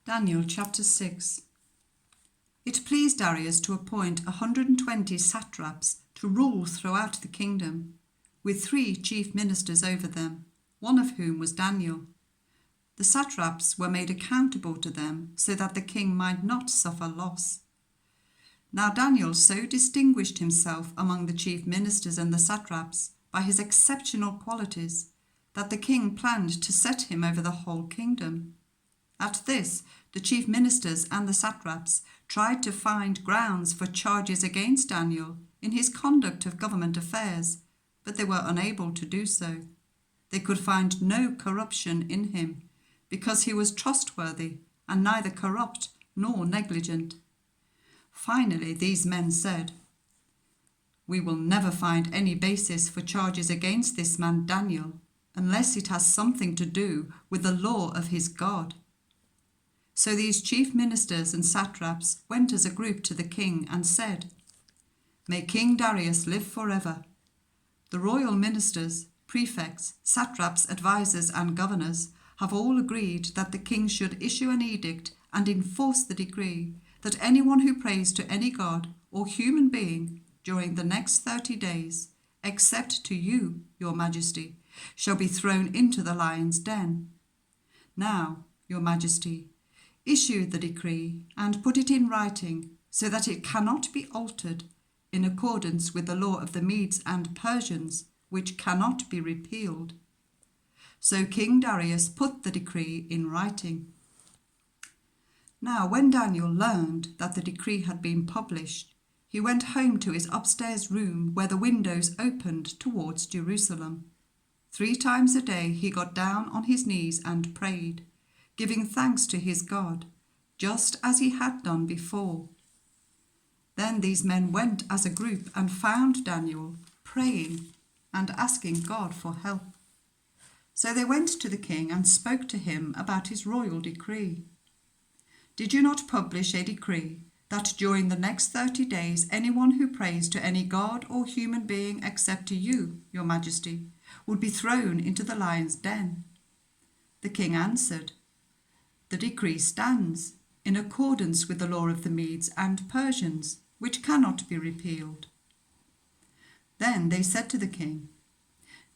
Daniel chapter 6. It pleased Darius to appoint 120 satraps to rule throughout the kingdom, with 3 chief ministers over them, one of whom was Daniel. The satraps were made accountable to them so that the king might not suffer loss. Now Daniel so distinguished himself among the chief ministers and the satraps by his exceptional qualities that the king planned to set him over the whole kingdom. At this, the chief ministers and the satraps tried to find grounds for charges against Daniel in his conduct of government affairs, but they were unable to do so. They could find no corruption in him, because he was trustworthy and neither corrupt nor negligent. Finally, these men said, "We will never find any basis for charges against this man Daniel, unless it has something to do with the law of his God." So these chief ministers and satraps went as a group to the king and said, "May King Darius live forever. The royal ministers, prefects, satraps, advisors, and governors have all agreed that the king should issue an edict and enforce the decree that anyone who prays to any god or human being during the next 30 days, except to you, your majesty, shall be thrown into the lion's den. Now, your majesty, issue the decree and put it in writing so that it cannot be altered, in accordance with the law of the Medes and Persians, which cannot be repealed." So King Darius put the decree in writing. Now when Daniel learned that the decree had been published, he went home to his upstairs room where the windows opened towards Jerusalem. 3 times a day he got down on his knees and prayed, giving thanks to his God, just as he had done before. Then these men went as a group and found Daniel praying and asking God for help. So they went to the king and spoke to him about his royal decree. "Did you not publish a decree that during the next 30 days anyone who prays to any god or human being except to you, your majesty, would be thrown into the lion's den?" The king answered, "The decree stands, in accordance with the law of the Medes and Persians, which cannot be repealed." Then they said to the king,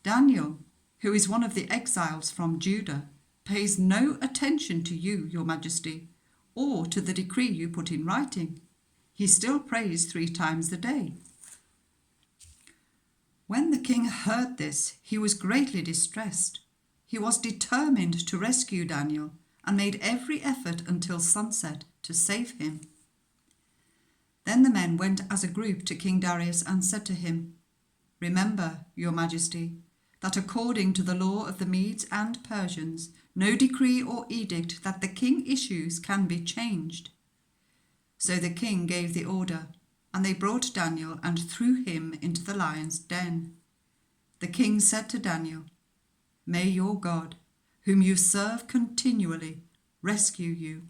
"Daniel, who is one of the exiles from Judah, pays no attention to you, your majesty, or to the decree you put in writing. He still prays 3 times a day." When the king heard this, he was greatly distressed. He was determined to rescue Daniel and made every effort until sunset to save him. Then the men went as a group to King Darius and said to him, "Remember, your majesty, that according to the law of the Medes and Persians, no decree or edict that the king issues can be changed." So the king gave the order, and they brought Daniel and threw him into the lion's den. The king said to Daniel, "May your God, whom you serve continually, rescue you."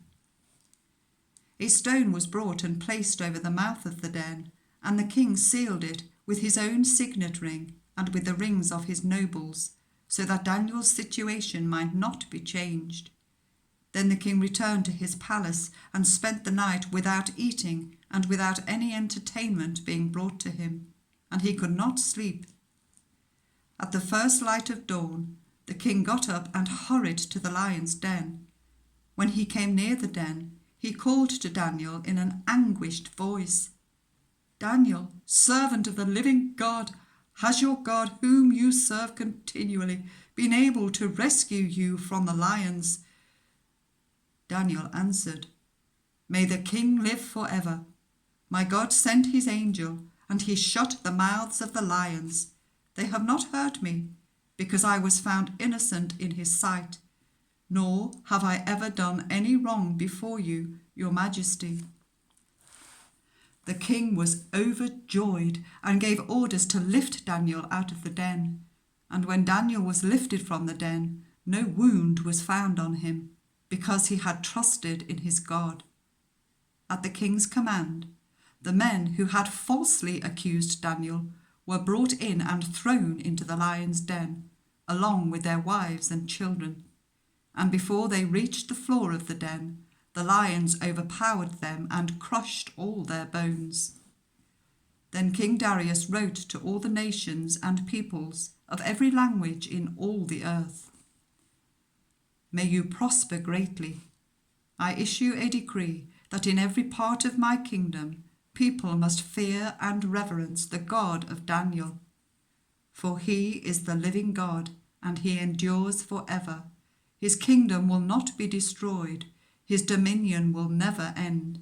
A stone was brought and placed over the mouth of the den, and the king sealed it with his own signet ring and with the rings of his nobles, so that Daniel's situation might not be changed. Then the king returned to his palace and spent the night without eating and without any entertainment being brought to him, and he could not sleep. At the first light of dawn, the king got up and hurried to the lion's den. When he came near the den, he called to Daniel in an anguished voice, "Daniel, servant of the living God, has your God, whom you serve continually, been able to rescue you from the lions?" Daniel answered, "May the king live forever. My God sent his angel, and he shut the mouths of the lions. They have not hurt me, because I was found innocent in his sight, nor have I ever done any wrong before you, your majesty." The king was overjoyed and gave orders to lift Daniel out of the den. And when Daniel was lifted from the den, no wound was found on him, because he had trusted in his God. At the king's command, the men who had falsely accused Daniel were brought in and thrown into the lion's den, along with their wives and children. And before they reached the floor of the den, The lions overpowered them and crushed all their bones. Then King Darius wrote to all the nations and peoples of every language in all the earth. May you prosper greatly. I issue a decree that in every part of my kingdom people must fear and reverence the God of Daniel. For he is the living God, and he endures forever. His kingdom will not be destroyed. His dominion will never end.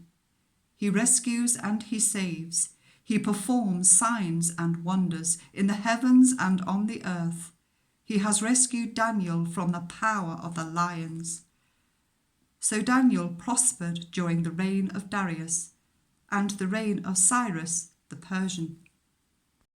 He rescues and he saves. He performs signs and wonders in the heavens and on the earth. He has rescued Daniel from the power of the lions. So Daniel prospered during the reign of Darius and the reign of Cyrus the Persian.